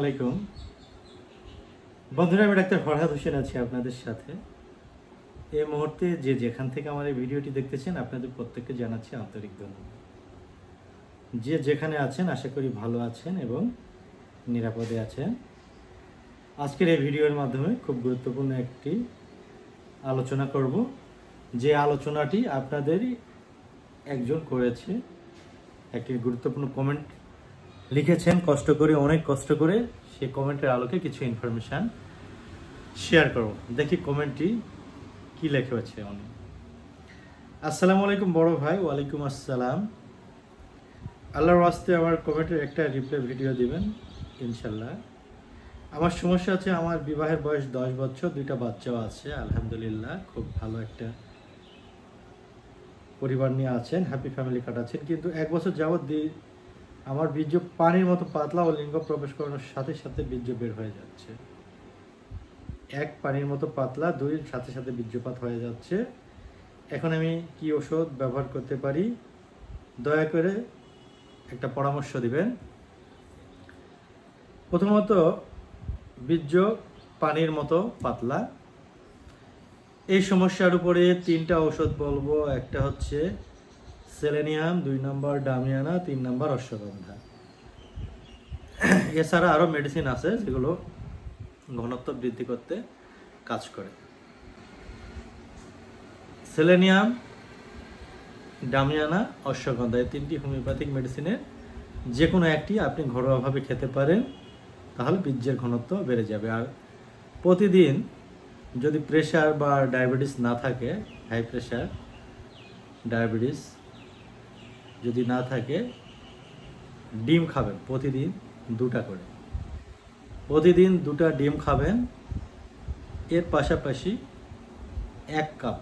আলাইকুম বন্ধুরা, আমি ডাক্তার ফরহাদ হোসেন আছি আপনাদের সাথে। এই মুহূর্তে যে যেখান থেকে আমার এই ভিডিওটি দেখতেছেন আপনাদের প্রত্যেককে জানাচ্ছি আন্তরিক ধন্যবাদ। যে যেখানে আছেন আশা করি ভালো আছেন এবং নিরাপদে আছেন। আজকের এই ভিডিওর মাধ্যমে খুব গুরুত্বপূর্ণ একটি আলোচনা করব, যে আলোচনাটি আপনাদেরই একজন করেছে। একটি গুরুত্বপূর্ণ কমেন্ট লিখেছেন, অনেক কষ্ট করে সেই কমেন্টের আলোকে কিছু ইনফরমেশান শেয়ার করব। দেখি কমেন্টটি কি লেখা হয়েছে। আসসালামু আলাইকুম বড় ভাই। ওয়ালাইকুম আসসালাম। আল্লাহর ওয়াস্তে আমার কমেন্টের একটা রিপ্লাই ভিডিও দিবেন ইনশাল্লাহ। আমার সমস্যা আছে, আমার বিবাহের বয়স 10 বছর, 2টা বাচ্চাও আছে আলহামদুলিল্লাহ। খুব ভালো একটা পরিবার নিয়ে আছেন, হ্যাপি ফ্যামিলি কাটাচ্ছেন। কিন্তু 1 বছর যাবৎ আমার বীর্য পানির মতো পাতলা ও লিঙ্গ প্রবেশ করানোর সাথে সাথে বীর্য বের হয়ে যাচ্ছে। 1 পানির মতো পাতলা, 2 সাথে সাথে বীর্যপাত হয়ে যাচ্ছে। এখন আমি কি ওষুধ ব্যবহার করতে পারি? দয়া করে একটা পরামর্শ দিবেন। প্রথমত, বীর্য পানির মতো পাতলা, এই সমস্যার উপরে 3টা ওষুধ বলবো। একটা হচ্ছে সেলেনিয়াম, 2 নম্বর ডামিয়ানা, 3 নম্বর অশ্বগন্ধা। এছাড়া আরও মেডিসিন আছে যেগুলো ঘনত্ব বৃদ্ধি করতে কাজ করে। সেলেনিয়াম, ডামিয়ানা, অশ্বগন্ধা, এই 3টি হোমিওপ্যাথিক মেডিসিনের যে কোনো একটি আপনি ঘরোয়াভাবে খেতে পারেন, তাহলে বীর্যের ঘনত্ব বেড়ে যাবে। আর প্রতিদিন যদি প্রেশার বা ডায়াবেটিস না থাকে, হাই প্রেশার ডায়াবেটিস যদি না থাকে, ডিম খাবেন প্রতিদিন 2টা করে। প্রতিদিন 2টা ডিম খাবেন। এর পাশাপাশি 1 কাপ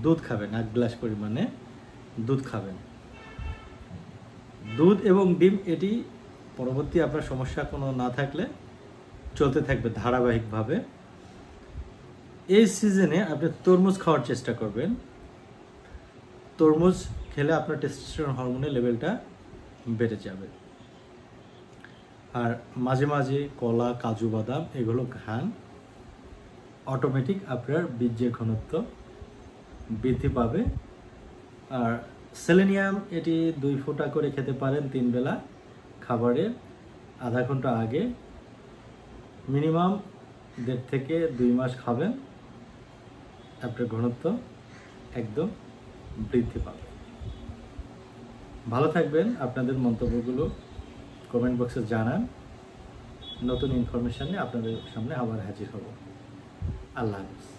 দুধ খাবেন, 1 গ্লাস পরিমাণে দুধ খাবেন। দুধ এবং ডিম এটি পরবর্তী আপনার সমস্যা কোনো না থাকলে চলতে থাকবে ধারাবাহিকভাবে। এই সিজনে আপনি তরমুজ খাওয়ার চেষ্টা করবেন। তরমুজ খেলে আপনার টেস্টোস্টেরন হরমোনের লেভেলটা বেড়ে যাবে। আর মাঝে মাঝে কলা, কাজু বাদাম এগুলো খান, অটোমেটিক আপনার বীর্যের ঘনত্ব বৃদ্ধি পাবে। আর সেলেনিয়াম এটি 2 ফোঁটা করে খেতে পারেন 3 বেলা খাবারের আধা ঘন্টা আগে। মিনিমাম 1.5 থেকে 2 মাস খাবেন, আপনার ঘনত্ব একদম বৃদ্ধি পাবে। ভালো থাকবেন। আপনাদের মন্তব্যগুলো কমেন্ট বক্সে জানান। নতুন ইনফরমেশন নিয়ে আপনাদের সামনে আবার হাজির হব। আল্লাহ হাফেজ।